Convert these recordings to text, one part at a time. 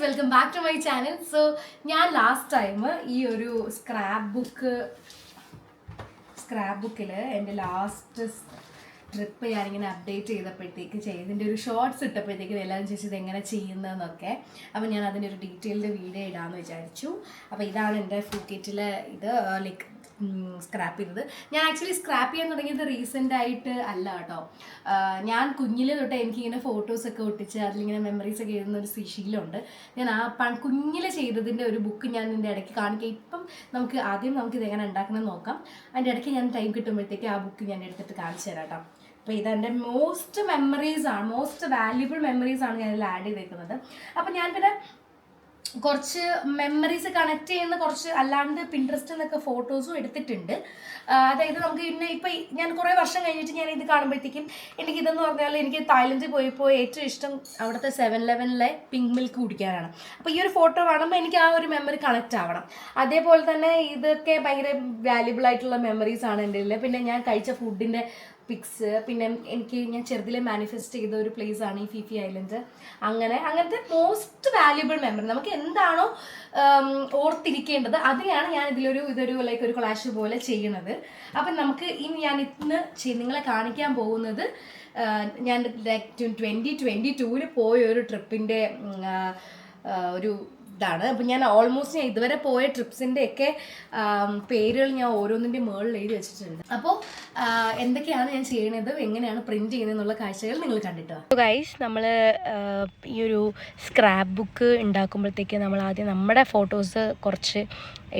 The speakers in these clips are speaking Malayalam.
Welcome back to my channel. So ഞാൻ ലാസ്റ്റ് ടൈം ഈ ഒരു സ്ക്രാപ്പ് ബുക്കിൽ എൻ്റെ ലാസ്റ്റ് ട്രിപ്പ് ഞാനിങ്ങനെ അപ്ഡേറ്റ് ചെയ്തപ്പോഴത്തേക്ക് ഇതിൻ്റെ ഒരു ഷോർട്സ് ഇട്ടപ്പോഴത്തേക്ക് എല്ലാവരും ചോദിച്ചത് എങ്ങനെ ചെയ്യുന്നതെന്നൊക്കെ. അപ്പോൾ ഞാൻ അതിൻ്റെ ഒരു ഡീറ്റെയിൽഡ് വീഡിയോ ഇടാമെന്ന് വിചാരിച്ചു. അപ്പോൾ ഇതാണ് എൻ്റെ ഫൂക്കറ്റിലെ ഇത് ലൈക്ക് സ്ക്രാപ്പ് ചെയ്തത്. ഞാൻ ആക്ച്വലി സ്ക്രാപ്പ് ചെയ്യാൻ തുടങ്ങിയത് റീസെൻ്റ് ആയിട്ട് അല്ല കേട്ടോ. ഞാൻ കുഞ്ഞിലെ തൊട്ട് എനിക്കിങ്ങനെ ഫോട്ടോസൊക്കെ ഒട്ടിച്ച് അതിലിങ്ങനെ മെമ്മറീസൊക്കെ എഴുതുന്ന ഒരു ശീലമുണ്ട്. ഞാൻ കുഞ്ഞിലെ ചെയ്തതിൻ്റെ ഒരു ബുക്ക് ഞാൻ ഇതിൻ്റെ ഇടയ്ക്ക് കാണിക്കാം. ഇപ്പം നമുക്ക് ഇതെങ്ങനെ ഉണ്ടാക്കണമെന്ന് നോക്കാം. അതിൻ്റെ ഇടയ്ക്ക് ഞാൻ ടൈം കിട്ടുമ്പോഴത്തേക്ക് ആ ബുക്ക് ഞാൻ എടുത്തിട്ട് കാണിച്ചു തരാം കേട്ടോ. അപ്പോൾ ഇതെൻ്റെ മോസ്റ്റ് വാല്യുബിൾ മെമ്മറീസാണ് ഞാൻ ഇതിൽ ആഡ് ചെയ്തേക്കുന്നത്. അപ്പോൾ ഞാൻ പിന്നെ കുറച്ച് മെമ്മറീസ് കണക്ട് ചെയ്യുന്ന കുറച്ച് അല്ലാണ്ട് പിൻട്രസ്റ്റിൽ നിന്നൊക്കെ ഫോട്ടോസും എടുത്തിട്ടുണ്ട്. അതായത് നമുക്ക് ഇപ്പം ഞാൻ കുറേ വർഷം കഴിഞ്ഞിട്ട് ഞാൻ ഇത് കാണുമ്പോഴത്തേക്കും എനിക്കിതെന്ന് പറഞ്ഞാൽ എനിക്ക് തായ്ലൻഡിൽ പോയപ്പോൾ ഏറ്റവും ഇഷ്ടം അവിടുത്തെ 7-Eleven പിങ്ക് മിൽക്ക് കുടിക്കാനാണ്. അപ്പോൾ ഈ ഒരു ഫോട്ടോ കാണുമ്പോൾ എനിക്ക് ആ ഒരു മെമ്മറി കണക്റ്റ് ആവണം. അതേപോലെ തന്നെ ഇതൊക്കെ ഭയങ്കര വാല്യുബിൾ ആയിട്ടുള്ള മെമ്മറീസാണ് എൻ്റെ ഇതിൽ. പിന്നെ ഞാൻ കഴിച്ച ഫുഡിൻ്റെ പിക്സ്, പിന്നെ ഞാൻ ചെറുതിലെ മാനിഫെസ്റ്റ് ചെയ്ത ഒരു പ്ലേസ് ആണ് ഈ ഫിഫി ഐലൻഡ്. അങ്ങനത്തെ മോസ്റ്റ് വാല്യുബിൾ മെമ്മറി നമുക്ക് എന്താണോ ഓർത്തിരിക്കേണ്ടത് അതിനെയാണ് ഞാൻ ഇതൊരു ലൈക്ക് ഒരു കൊളാഷ് പോലെ ചെയ്യുന്നത്. അപ്പം ഞാൻ ഇന്ന് നിങ്ങളെ കാണിക്കാൻ പോകുന്നത് ഞാൻ ലൈക്ക് 2022 പോയ ഒരു ട്രിപ്പിൻ്റെ ഒരു ഇതാണ്. അപ്പം ഞാൻ ഇതുവരെ പോയ ട്രിപ്സിൻ്റെ ഒക്കെ പേരുകൾ ഞാൻ ഓരോന്നിൻ്റെ മുകളിൽ എഴുതി വെച്ചിട്ടുണ്ട്. അപ്പോൾ എന്തൊക്കെയാണ് ഞാൻ ചെയ്യുന്നത്, എങ്ങനെയാണ് പ്രിന്റ് ചെയ്യുന്നത് എന്നുള്ള കാഴ്ചകൾ നിങ്ങൾ കണ്ടിട്ട് ഗൈസ്. നമ്മൾ ഈ ഒരു സ്ക്രാപ്പ് ബുക്ക് ഉണ്ടാക്കുമ്പോഴത്തേക്ക് നമ്മൾ ആദ്യം നമ്മുടെ ഫോട്ടോസ് കുറച്ച്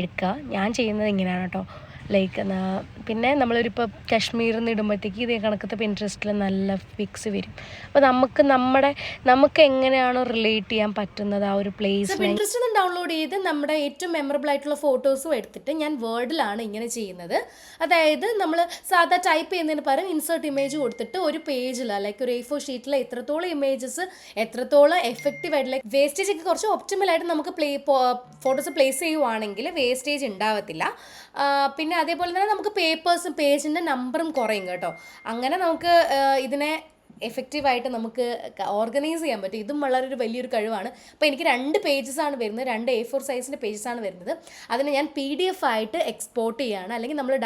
എടുക്കുക. ഞാൻ ചെയ്യുന്നത് ഇങ്ങനെയാണ് കേട്ടോ. ലൈക്ക് പിന്നെ നമ്മളൊരിപ്പോൾ കാശ്മീരിൽ നിന്ന് ഇടുമ്പോഴത്തേക്ക് ഇതേ കണക്കത്തെ പിൻട്രസ്റ്റിൽ നല്ല പിക്സ് വരും. അപ്പോൾ നമുക്ക് എങ്ങനെയാണോ റിലേറ്റ് ചെയ്യാൻ പറ്റുന്നത് ആ ഒരു പ്ലേസ് പിൻട്രസ്റ്റിൽ നിന്ന് ഡൗൺലോഡ് ചെയ്ത് നമ്മുടെ ഏറ്റവും മെമ്മറബിൾ ആയിട്ടുള്ള ഫോട്ടോസും എടുത്തിട്ട് ഞാൻ വേർഡിലാണ് ഇങ്ങനെ ചെയ്യുന്നത്. അതായത് നമ്മൾ സാധാ ടൈപ്പ് ചെയ്യുന്നതിന് പകരം ഇൻസേർട്ട് ഇമേജ് കൊടുത്തിട്ട് ഒരു പേജിൽ ലൈക്ക് ഒരു A4 ഷീറ്റിൽ എത്രത്തോളം ഇമേജസ് എത്രത്തോളം എഫക്റ്റീവ് ആയിട്ട് ലൈക്ക് വേസ്റ്റേജ് ഒക്കെ കുറച്ച് ഒപ്റ്റിമലായിട്ട് നമുക്ക് ഫോട്ടോസ് പ്ലേസ് ചെയ്യുവാണെങ്കിൽ വേസ്റ്റേജ് ഉണ്ടാവത്തില്ല. പിന്നെ അതേപോലെ തന്നെ നമുക്ക് പേജിൻ്റെ നമ്പറും കുറയും കേട്ടോ. അങ്ങനെ നമുക്ക് ഇതിനെ എഫക്റ്റീവായിട്ട് നമുക്ക് ഓർഗനൈസ് ചെയ്യാൻ പറ്റും. ഇതും വളരെ വലിയൊരു കഴിവാണ്. അപ്പോൾ എനിക്ക് 2 പേജസാണ് വരുന്നത്, 2 A4 സൈസിൻ്റെ പേജസാണ് വരുന്നത്. അതിനെ ഞാൻ PDF ആയിട്ട് എക്സ്പോർട്ട് ചെയ്യുകയാണ്. അല്ലെങ്കിൽ നമ്മൾ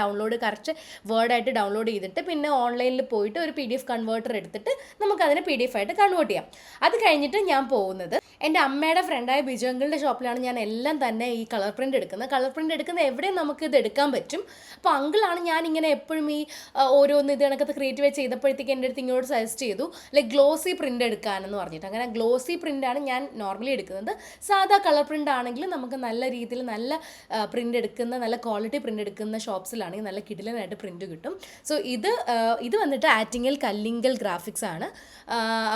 കറക്റ്റ് വേർഡായിട്ട് ഡൗൺലോഡ് ചെയ്തിട്ട് പിന്നെ ഓൺലൈനിൽ പോയിട്ട് ഒരു PDF കൺവേർട്ടർ എടുത്തിട്ട് നമുക്കതിനെ PDF ആയിട്ട് കൺവേർട്ട് ചെയ്യാം. അത് കഴിഞ്ഞിട്ട് ഞാൻ പോകുന്നത് എൻ്റെ അമ്മയുടെ ഫ്രണ്ടായ ബിജുങ്കളുടെ ഷോപ്പിലാണ് ഞാൻ എല്ലാം തന്നെ ഈ കളർ പ്രിൻ്റ് എടുക്കുന്നത്. എവിടെയും നമുക്കിത് എടുക്കാൻ പറ്റും. അപ്പോൾ അങ്കിളാണ് ഞാൻ ഇങ്ങനെ എപ്പോഴും ഈ ഓരോന്ന് ഇത് കണക്കത്ത് ക്രിയേറ്റീവ് ചെയ്തപ്പോഴത്തേക്ക് എൻ്റെ അടുത്ത് ഇങ്ങോട്ട് സജസ്റ്റ് ചെയ്തു ലൈക്ക് ഗ്ലോസി പ്രിൻ്റ് എടുക്കാനെന്ന് പറഞ്ഞിട്ട്. അങ്ങനെ ഗ്ലോസി പ്രിൻ്റാണ് ഞാൻ നോർമലി എടുക്കുന്നത്. സാധാ കളർ പ്രിൻ്റ് ആണെങ്കിൽ നമുക്ക് നല്ല രീതിയിൽ നല്ല പ്രിൻ്റ് എടുക്കുന്ന നല്ല ക്വാളിറ്റി പ്രിൻ്റ് എടുക്കുന്ന ഷോപ്സിലാണെങ്കിൽ നല്ല കിടിലനായിട്ട് പ്രിൻ്റ് കിട്ടും. സോ ഇത് വന്നിട്ട് ആറ്റിങ്ങൽ കല്ലിങ്കൽ ഗ്രാഫിക്സ് ആണ്.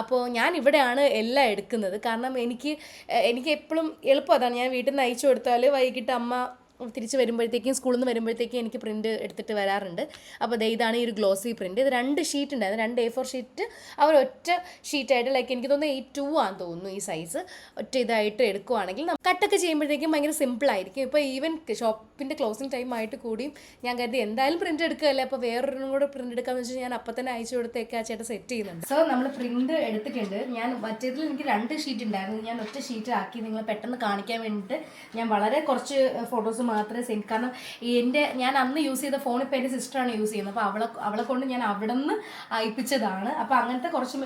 അപ്പോൾ ഞാൻ ഇവിടെയാണ് എല്ലാം എടുക്കുന്നത്. കാരണം എനിക്ക് എപ്പോഴും എളുപ്പം അതാണ്. ഞാൻ വീട്ടിൽ നിന്ന് അയച്ചു കൊടുത്താൽ വൈകിട്ട് അമ്മ തിരിച്ച് വരുമ്പോഴത്തേക്കും സ്കൂളിൽ നിന്ന് വരുമ്പോഴത്തേക്കും എനിക്ക് പ്രിൻ്റ് എടുത്തിട്ട് വരാറുണ്ട്. അപ്പോൾ ഇതാണ് ഈ ഒരു ഗ്ലോസി പ്രിൻ്റ്. ഇത് 2 ഷീറ്റ് ഉണ്ടായിരുന്നു, 2 A4 ഷീറ്റ് അവർ ഒറ്റ ഷീറ്റായിട്ട് ലൈക്ക് എനിക്ക് തോന്നുന്നു 8-2 ആണെന്ന് തോന്നുന്നു ഈ സൈസ്. ഒറ്റ ഇതായിട്ട് എടുക്കുവാണെങ്കിൽ കട്ടൊക്കെ ചെയ്യുമ്പോഴത്തേക്കും ഭയങ്കര സിമ്പിളായിരിക്കും. ഇപ്പോൾ ഈവൻ ഷോപ്പിൻ്റെ ക്ലോസിങ് ടൈം ആയിട്ട് കൂടിയും ഞാൻ കരുതി എന്തായാലും പ്രിൻ്റ് എടുക്കുകയല്ലേ, അപ്പോൾ വേറൊരെണ്ണം കൂടെ പ്രിൻ്റ് എടുക്കാമെന്ന് വെച്ചാൽ ഞാൻ അപ്പം തന്നെ അയച്ചു കൊടുത്തേക്ക് ആ ചേട്ടൻ സെറ്റ് ചെയ്യുന്നുണ്ട്. സോ നമ്മൾ പ്രിൻ്റ് എടുത്തിട്ടുണ്ട്. ഞാൻ മറ്റേതിൽ എനിക്ക് 2 ഷീറ്റ് ഉണ്ടായിരുന്നു, ഞാൻ ഒറ്റ ഷീറ്റ് ആക്കി നിങ്ങളെ പെട്ടെന്ന് കാണിക്കാൻ വേണ്ടിയിട്ട് ഞാൻ വളരെ കുറച്ച് ഫോട്ടോസ് മാത്രമേ സെൻഡ്. കാരണം ഞാൻ അന്ന് യൂസ് ചെയ്ത ഫോൺ ഇപ്പോൾ എൻ്റെ സിസ്റ്ററാണ് യൂസ് ചെയ്യുന്നത്. അപ്പോൾ അവളെ കൊണ്ട് ഞാൻ അവിടെ നിന്ന് അയപ്പിച്ചതാണ്. അപ്പോൾ അങ്ങനത്തെ കുറച്ച്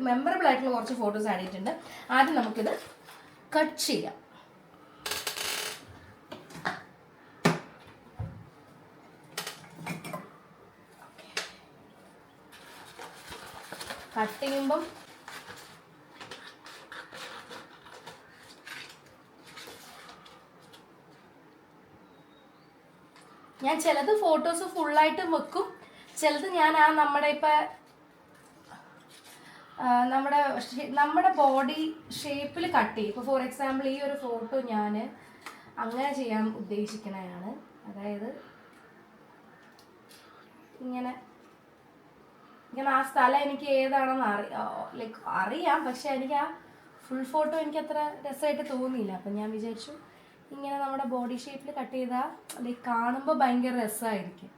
മെമ്മറബിൾ ആയിട്ടുള്ള കുറച്ച് ഫോട്ടോസ് ആഡ് ചെയ്തിട്ടുണ്ട്. ആദ്യം നമുക്കിത് കട്ട് ചെയ്യാം. കട്ട് ചെയ്യുമ്പം ഞാൻ ചിലത് ഫോട്ടോസ് ഫുള്ളായിട്ട് വെക്കും, ചിലത് ഞാൻ നമ്മുടെ ബോഡി ഷേപ്പിൽ കട്ട് ചെയ്യും. ഇപ്പോൾ ഫോർ എക്സാമ്പിൾ ഈ ഒരു ഫോട്ടോ ഞാൻ അങ്ങനെ ചെയ്യാൻ ഉദ്ദേശിക്കുന്നതാണ്. അതായത് ഇങ്ങനെ ആ സ്ഥലം എനിക്ക് ഏതാണെന്ന് അറിയാം, പക്ഷെ എനിക്ക് ആ ഫുൾ ഫോട്ടോ എനിക്ക് അത്ര രസമായിട്ട് തോന്നിയില്ല. അപ്പം ഞാൻ വിചാരിച്ചു ഇങ്ങനെ നമ്മുടെ ബോഡി ഷേപ്പിൽ കട്ട് ചെയ്താൽ ലൈക്ക് കാണുമ്പോൾ ഭയങ്കര രസമായിരിക്കും.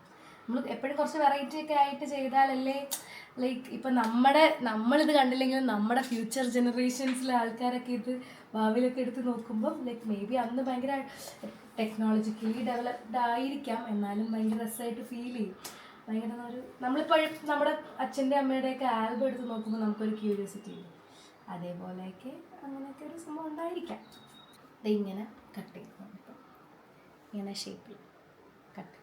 നമ്മൾ എപ്പോഴും കുറച്ച് വെറൈറ്റി ഒക്കെ ആയിട്ട് ചെയ്താലല്ലേ ലൈക്ക് ഇപ്പം നമ്മളിത് കണ്ടില്ലെങ്കിലും നമ്മുടെ ഫ്യൂച്ചർ ജനറേഷൻസിലെ ആൾക്കാരൊക്കെ ഇത് ഭാവിയിലൊക്കെ എടുത്ത് നോക്കുമ്പോൾ ലൈക്ക് മേ ബി അന്ന് ഭയങ്കര ടെക്നോളജിക്കലി ഡെവലപ്ഡ് ആയിരിക്കാം, എന്നാലും ഭയങ്കര രസമായിട്ട് ഫീൽ ചെയ്യും. ഭയങ്കര ഒരു നമ്മളിപ്പോഴും നമ്മുടെ അച്ഛൻ്റെ അമ്മയുടെയൊക്കെ ആൽബം എടുത്ത് നോക്കുമ്പോൾ നമുക്കൊരു ക്യൂരിയോസിറ്റി ഉണ്ട്. അതേപോലെയൊക്കെ അങ്ങനെയൊക്കെ ഒരു സംഭവം ഉണ്ടായിരിക്കാം. ഇത് ഇങ്ങനെ കട്ട് ചെയ്ത് ഇങ്ങനെ ഷേപ്പിൽ കട്ട്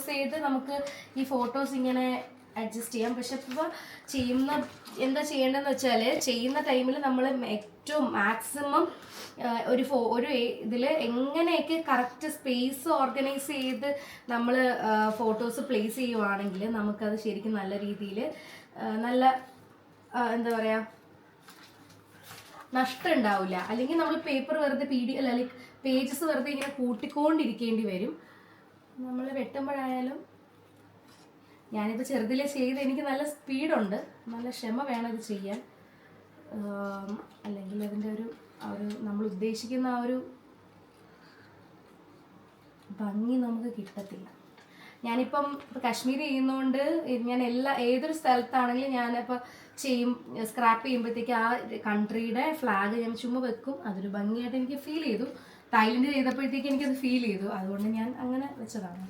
ചെയ്ത് നമുക്ക് ഈ ഫോട്ടോസ് ഇങ്ങനെ അഡ്ജസ്റ്റ് ചെയ്യാം. പക്ഷെ ഇപ്പോൾ എന്താ ചെയ്യേണ്ടതെന്ന് വെച്ചാൽ, ചെയ്യുന്ന ടൈമിൽ നമ്മൾ ഏറ്റവും മാക്സിമം ഒരു ഇതിൽ എങ്ങനെയൊക്കെ കറക്റ്റ് സ്പേസ് ഓർഗനൈസ് ചെയ്ത് നമ്മൾ ഫോട്ടോസ് പ്ലേസ് ചെയ്യുവാണെങ്കിൽ നമുക്കത് ശരിക്കും നല്ല രീതിയിൽ നല്ല എന്താ പറയുക നഷ്ടം ഉണ്ടാവില്ല. അല്ലെങ്കിൽ നമ്മൾ പേപ്പർ വെറുതെ അല്ലെങ്കിൽ പേജസ് വെറുതെ ഇങ്ങനെ കൂട്ടിക്കൊണ്ടിരിക്കേണ്ടി വരും. നമ്മൾ വെട്ടുമ്പോഴായാലും ഞാനിപ്പോൾ ചെറുതിലെ ചെയ്ത് എനിക്ക് നല്ല സ്പീഡുണ്ട്, നല്ല ക്ഷമ വേണം ഇത് ചെയ്യാൻ. അല്ലെങ്കിൽ അതിൻ്റെ ഒരു നമ്മൾ ഉദ്ദേശിക്കുന്ന ആ ഒരു ഭംഗി നമുക്ക് കിട്ടത്തില്ല. ഞാനിപ്പം കാശ്മീർ ചെയ്യുന്നതുകൊണ്ട് ഞാൻ ഏതൊരു സ്ഥലത്താണെങ്കിലും ഞാനിപ്പോൾ സ്ക്രാപ്പ് ചെയ്യുമ്പോഴത്തേക്ക് ആ കൺട്രിയുടെ ഫ്ലാഗ് ഞാൻ ചുമ്മാ വെക്കും. അതൊരു ഭംഗിയായിട്ട് എനിക്ക് ഫീൽ ചെയ്തു. തായ്ലൻഡ് ചെയ്തപ്പോഴത്തേക്ക് എനിക്കത് ഫീൽ ചെയ്തു. അതുകൊണ്ട് ഞാൻ അങ്ങനെ വെച്ചതാണ്.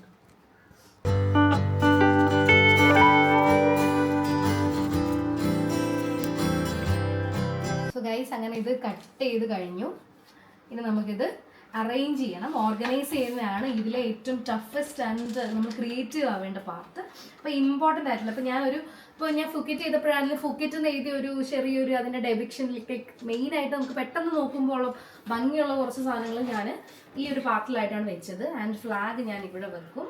സോ ഗൈസ്, അങ്ങനെ ഇത് കട്ട് ചെയ്ത് കഴിഞ്ഞു. ഇനി നമുക്കിത് അറേഞ്ച് ചെയ്യണം. ഓർഗനൈസ് ചെയ്യുന്നതാണ് ഇതിലെ ഏറ്റവും ടഫസ്റ്റ് ആൻഡ് നമ്മൾ ക്രിയേറ്റീവ് ആവേണ്ട പാർട്ട്. അപ്പോൾ ഇമ്പോർട്ടൻ്റ് ആയിട്ടുള്ള ഇപ്പോൾ ഞാൻ ഫുക്കറ്റ് ചെയ്തപ്പോഴാണെങ്കിലും ഫുക്കറ്റ് എന്ന് എഴുതിയ ഒരു ചെറിയൊരു അതിൻ്റെ ഡെപിക്ഷനിലേക്ക് മെയിനായിട്ട് നമുക്ക് പെട്ടെന്ന് നോക്കുമ്പോൾ ഭംഗിയുള്ള കുറച്ച് സാധനങ്ങൾ ഞാൻ ഈ ഒരു പാർട്ടിലായിട്ടാണ് വെച്ചത്. ആൻഡ് ഫ്ലാഗ് ഞാൻ ഇവിടെ വെക്കും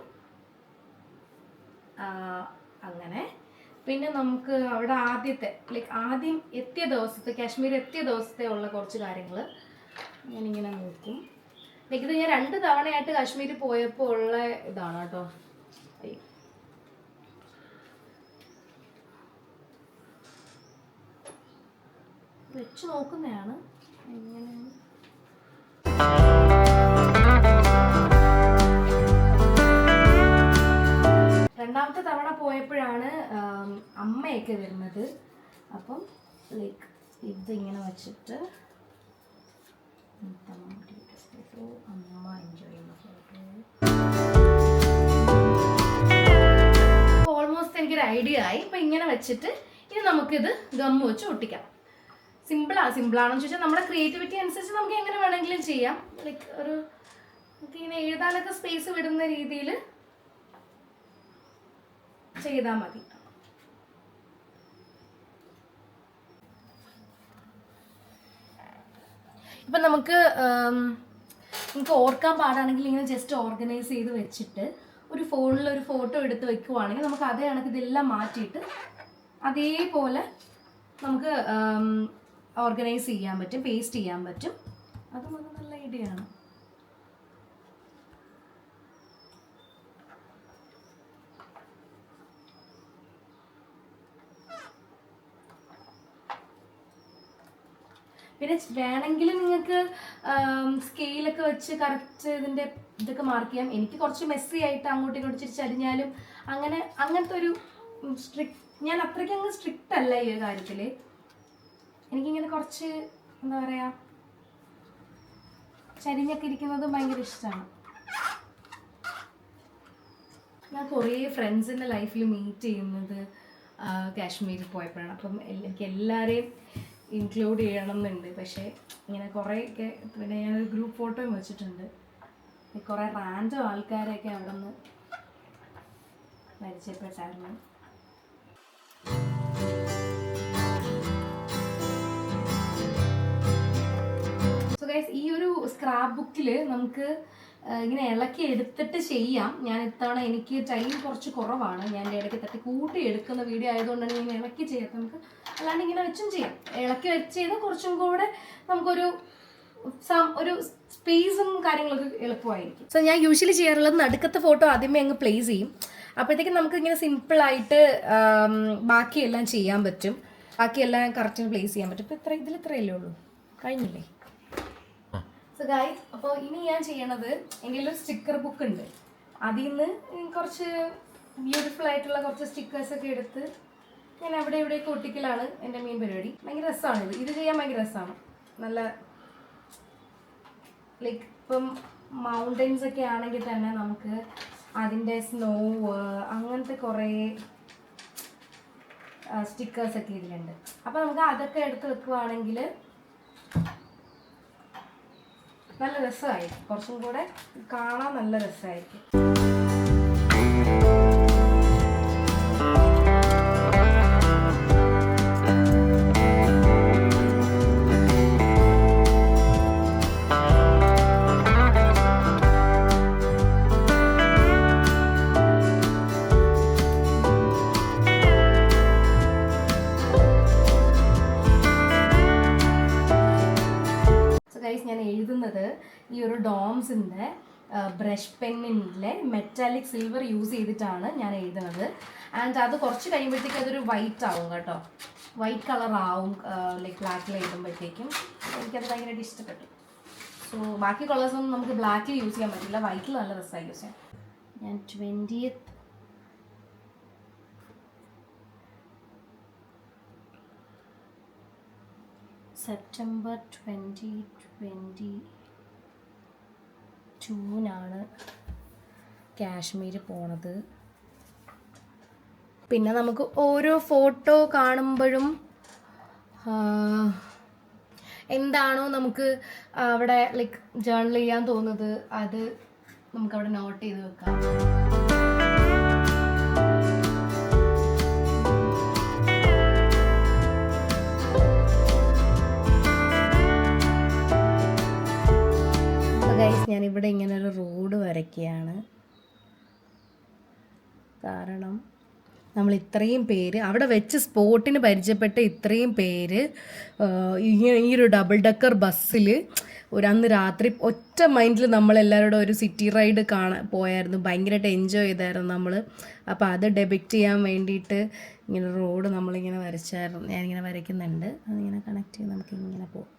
അങ്ങനെ. പിന്നെ നമുക്ക് അവിടെ ആദ്യം എത്തിയ ദിവസത്തെ കാശ്മീർ എത്തിയ ദിവസത്തെ ഉള്ള കുറച്ച് കാര്യങ്ങൾ ഞാനിങ്ങനെ നോക്കും. ഇത് ഞാൻ 2 തവണയായിട്ട് കാശ്മീർ പോയപ്പോൾ ഉള്ള ഇതാണ് കേട്ടോ. വെച്ച് നോക്കുന്നതാണ് എങ്ങനെ. രണ്ടാമത്തെ തവണ പോയപ്പോഴാണ് അമ്മയൊക്കെ വരുന്നത്. അപ്പം ഇതിങ്ങനെ വച്ചിട്ട് അമ്മ എൻജോയ് ചെയ്യുന്ന ഫോട്ടോ. ഓൾമോസ്റ്റ് എനിക്കൊരു ഐഡിയ ആയി. ഇപ്പം ഇങ്ങനെ വെച്ചിട്ട് ഇനി നമുക്കിത് ഗമ്മ് വെച്ച് ഒട്ടിക്കാം. സിമ്പിളാണെന്ന് ചോദിച്ചാൽ നമ്മുടെ ക്രിയേറ്റിവിറ്റി അനുസരിച്ച് നമുക്ക് എങ്ങനെ വേണമെങ്കിലും ചെയ്യാം. നമുക്കിങ്ങനെ എഴുതാനൊക്കെ സ്പേസ് വിടുന്ന രീതിയിൽ ചെയ്താൽ മതി. ഇപ്പം നമുക്ക് ഓർക്കാൻ പാടാണെങ്കിൽ ഇങ്ങനെ ജസ്റ്റ് ഓർഗനൈസ് ചെയ്ത് വെച്ചിട്ട് ഒരു ഫോണിൽ ഒരു ഫോട്ടോ എടുത്ത് വെക്കുവാണെങ്കിൽ നമുക്ക് അതേ കണക്ക് ഇതെല്ലാം മാറ്റിയിട്ട് അതേപോലെ നമുക്ക് ഓർഗനൈസ് ചെയ്യാൻ പറ്റും, പേസ്റ്റ് ചെയ്യാൻ പറ്റും. അതും അത് നല്ല ഐഡിയ ആണ്. പിന്നെ വേണമെങ്കിൽ നിങ്ങൾക്ക് സ്കെയിലൊക്കെ വെച്ച് കറക്റ്റ് ഇതൊക്കെ മാർക്ക് ചെയ്യാം. എനിക്ക് കുറച്ച് മെസ്സി ആയിട്ട് അങ്ങോട്ടും ഇങ്ങോട്ടും ചിരിച്ചരിഞ്ഞാലും അങ്ങനത്തെ ഒരു ഞാൻ അത്രയ്ക്ക് അങ്ങ് സ്ട്രിക്റ്റ് അല്ല ഈ കാര്യത്തിൽ. എനിക്കിങ്ങനെ കുറച്ച് എന്താ പറയുക ചരിഞ്ഞൊക്കെ ഇരിക്കുന്നത് ഭയങ്കര ഇഷ്ടമാണ്. ഞാൻ കുറേ ഫ്രണ്ട്സിൻ്റെ ലൈഫിൽ മീറ്റ് ചെയ്യുന്നത് കാശ്മീരിൽ പോയപ്പോഴാണ്. അപ്പം എനിക്ക് എല്ലാവരെയും ഇൻക്ലൂഡ് ചെയ്യണം എന്നുണ്ട്. പക്ഷേ ഇങ്ങനെ കുറേയൊക്കെ പിന്നെ ഞാനൊരു ഗ്രൂപ്പ് ഫോട്ടോയും വെച്ചിട്ടുണ്ട്. കുറേ റാൻഡം ആൾക്കാരെയൊക്കെ അവിടെ നിന്ന് പരിചയപ്പെട്ടായിരുന്നു. സോ ഗൈസ്, ഈ ഒരു സ്ക്രാപ്പ് ബുക്കിൽ നമുക്ക് ഇങ്ങനെ ഇളക്കി എടുത്തിട്ട് ചെയ്യാം. ഞാൻ ഇത്തവണ എനിക്ക് ടൈം കുറച്ച് കുറവാണ്. ഞാൻ ഇടയ്ക്ക് തട്ടി കൂട്ടി എടുക്കുന്ന വീഡിയോ ആയതുകൊണ്ടാണ് ഇങ്ങനെ ഇളക്കി ചെയ്യാത്തത്. നമുക്ക് അല്ലാണ്ട് ഇങ്ങനെ വെച്ചും ചെയ്യാം. ഇളക്കി വെച്ച് ചെയ്താൽ കുറച്ചും കൂടെ നമുക്കൊരു സ്പേസും കാര്യങ്ങളൊക്കെ എളുപ്പമായിരിക്കും. സോ ഞാൻ യൂഷ്വലി ചെയ്യാറുള്ളത് നടുക്കത്തെ ഫോട്ടോ ആദ്യമേ അങ്ങ് പ്ലേസ് ചെയ്യും. അപ്പോഴത്തേക്കും നമുക്ക് ഇങ്ങനെ സിമ്പിളായിട്ട് ബാക്കിയെല്ലാം ചെയ്യാൻ പറ്റും. ബാക്കിയെല്ലാം കറക്റ്റിന് പ്ലേസ് ചെയ്യാൻ പറ്റും. ഇപ്പോൾ ഇതിൽ ഇത്രയല്ലേ ഉള്ളൂ, കഴിഞ്ഞില്ലേ? സോ ഗൈസ്, അപ്പോൾ ഇനി ഞാൻ ചെയ്യണത്, എൻ്റെ ഒരു സ്റ്റിക്കർ ബുക്ക് ഉണ്ട്, അതിൽ നിന്ന് കുറച്ച് ബ്യൂട്ടിഫുൾ ആയിട്ടുള്ള കുറച്ച് സ്റ്റിക്കേഴ്സൊക്കെ എടുത്ത് ഞാൻ അവിടെ ഇവിടെയൊക്കെ ഒട്ടിക്കലാണ് എൻ്റെ മെയിൻ പരിപാടി. ഭയങ്കര രസമാണ് ഇത് ചെയ്യാൻ ഭയങ്കര രസമാണ്. നല്ല ലൈക്ക് ഇപ്പം മൗണ്ടൻസ് ഒക്കെ ആണെങ്കിൽ തന്നെ നമുക്ക് അതിൻ്റെ സ്നോ അങ്ങനത്തെ കുറേ സ്റ്റിക്കേഴ്സൊക്കെ ഇതിലുണ്ട്. അപ്പോൾ നമുക്ക് അതൊക്കെ എടുത്ത് വെക്കുവാണെങ്കിൽ നല്ല രസമായിരിക്കും, കുറച്ചും കൂടെ കാണാൻ നല്ല രസമായിരിക്കും. ഞാൻ എഴുതുന്നത് ഈ ഒരു ഡോംസിൻ്റെ ബ്രഷ് പെന്നിൻ്റെ മെറ്റാലിക് സിൽവർ യൂസ് ചെയ്തിട്ടാണ് ഞാൻ എഴുതുന്നത്. ആൻഡ് അത് കുറച്ച് കഴിയുമ്പോഴത്തേക്കും അതൊരു വൈറ്റ് ആവും കേട്ടോ, വൈറ്റ് കളർ ആവും ലൈക്ക് ബ്ലാക്കിൽ എഴുതുമ്പോഴത്തേക്കും. എനിക്കത് ഭയങ്കരമായിട്ട് ഇഷ്ടപ്പെട്ടു. സോ ബാക്കി കളേഴ്സൊന്നും നമുക്ക് ബ്ലാക്കിൽ യൂസ് ചെയ്യാൻ പറ്റില്ല, വൈറ്റിൽ നല്ല രസമായി യൂസ് ചെയ്യാം. ഞാൻ 20th സെപ്റ്റംബർ 2022 കാശ്മീർ പോണത്. പിന്നെ നമുക്ക് ഓരോ ഫോട്ടോ കാണുമ്പോഴും എന്താണോ നമുക്ക് അവിടെ ലൈക്ക് ജേർണൽ ചെയ്യാൻ തോന്നുന്നത് അത് നമുക്കവിടെ നോട്ട് ചെയ്ത് വെക്കാം. ഞാനിവിടെ ഇങ്ങനെ ഒരു റോഡ് വരയ്ക്കുകയാണ്. കാരണം നമ്മൾ ഇത്രയും പേര് അവിടെ വെച്ച് സ്പോട്ടിന് പരിചയപ്പെട്ട ഇത്രയും പേര് ഈ ഒരു ഡബിൾ ഡക്കർ ബസ്സിൽ അന്ന് രാത്രി ഒറ്റ മൈൻഡിൽ നമ്മളെല്ലാവരോടും ഒരു സിറ്റി റൈഡ് പോയായിരുന്നു. ഭയങ്കരമായിട്ട് എൻജോയ് ചെയ്തായിരുന്നു നമ്മൾ. അപ്പോൾ അത് ഡെപിക്റ്റ് ചെയ്യാൻ വേണ്ടിയിട്ട് ഇങ്ങനെ റോഡ് നമ്മളിങ്ങനെ വരച്ചായിരുന്നു. ഞാനിങ്ങനെ വരയ്ക്കുന്നുണ്ട്, അതിങ്ങനെ കണക്ട് ചെയ്ത് നമുക്കിങ്ങനെ പോകും.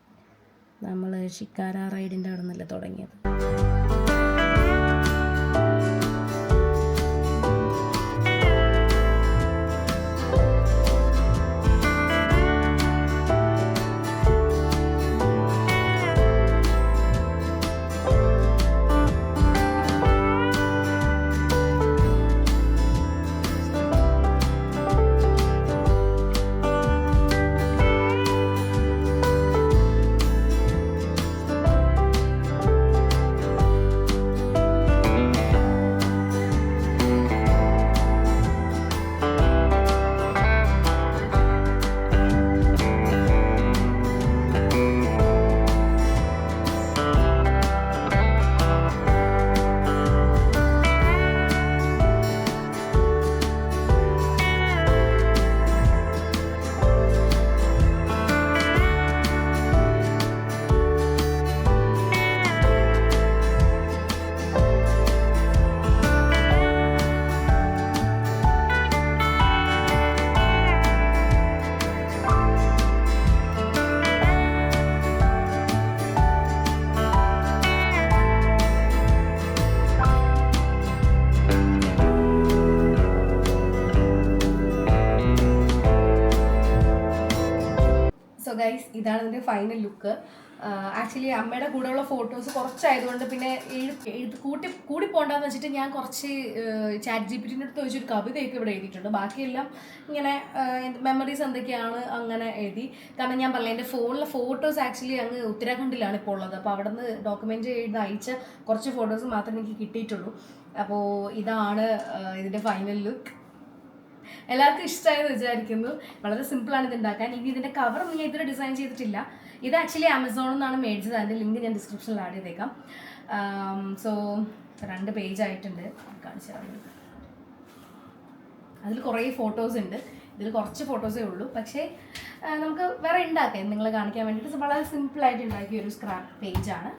നമ്മൾ ഷിക്കാര റൈഡിൻ്റെ അവിടെ നിന്നല്ലേ തുടങ്ങിയത്. ഗൈസ്, ഇതാണ് ഇതിൻ്റെ ഫൈനൽ ലുക്ക്. ആക്ച്വലി അമ്മയുടെ കൂടെയുള്ള ഫോട്ടോസ് കുറച്ചായതുകൊണ്ട് പിന്നെ കൂടി പോകണ്ടെന്ന് വെച്ചിട്ട് ഞാൻ കുറച്ച് ചാറ്റ് ജിപിടിൻ്റെ അടുത്ത് വെച്ചൊരു കവിതയൊക്കെ ഇവിടെ എഴുതിയിട്ടുണ്ട്. ബാക്കിയെല്ലാം ഇങ്ങനെ മെമ്മറീസ് എന്തൊക്കെയാണ് അങ്ങനെ എഴുതി. കാരണം ഞാൻ പറഞ്ഞില്ല, എൻ്റെ ഫോണിലെ ഫോട്ടോസ് ആക്ച്വലി അങ്ങ് ഉത്തരാഖണ്ഡിലാണ് ഇപ്പോൾ ഉള്ളത്. അപ്പോൾ അവിടെ നിന്ന് ഡോക്യുമെൻ്റ് ചെയ്ത് അയച്ച കുറച്ച് ഫോട്ടോസ് മാത്രമേ എനിക്ക് കിട്ടിയിട്ടുള്ളൂ. അപ്പോൾ ഇതാണ് ഇതിൻ്റെ ഫൈനൽ ലുക്ക്. എല്ലാവർക്കും ഇഷ്ടമായെന്ന് വിചാരിക്കുന്നു. വളരെ സിമ്പിളാണ് ഇത് ഉണ്ടാക്കാൻ. ഇനി ഇതിൻ്റെ കവറൊന്നും ഞാൻ ഇതുവരെ ഡിസൈൻ ചെയ്തിട്ടില്ല. ഇത് ആക്ച്വലി ആമസോണിൽ നിന്നാണ് മേടിച്ചത്. അതിൻ്റെ ലിങ്ക് ഞാൻ ഡിസ്ക്രിപ്ഷനിൽ ആഡ് ചെയ്തേക്കാം. സോ 2 പേജായിട്ടുണ്ട്, കാണിച്ചു തരാം. അതിൽ കുറേ ഫോട്ടോസ് ഉണ്ട്, ഇതിൽ കുറച്ച് ഫോട്ടോസേ ഉള്ളൂ. പക്ഷേ നമുക്ക് വേറെ ഉണ്ടാക്കാം നിങ്ങളെ കാണിക്കാൻ വേണ്ടിയിട്ട്. വളരെ സിമ്പിളായിട്ട് ഉണ്ടാക്കിയ ഒരു സ്ക്രാപ്പ് പേജാണ്.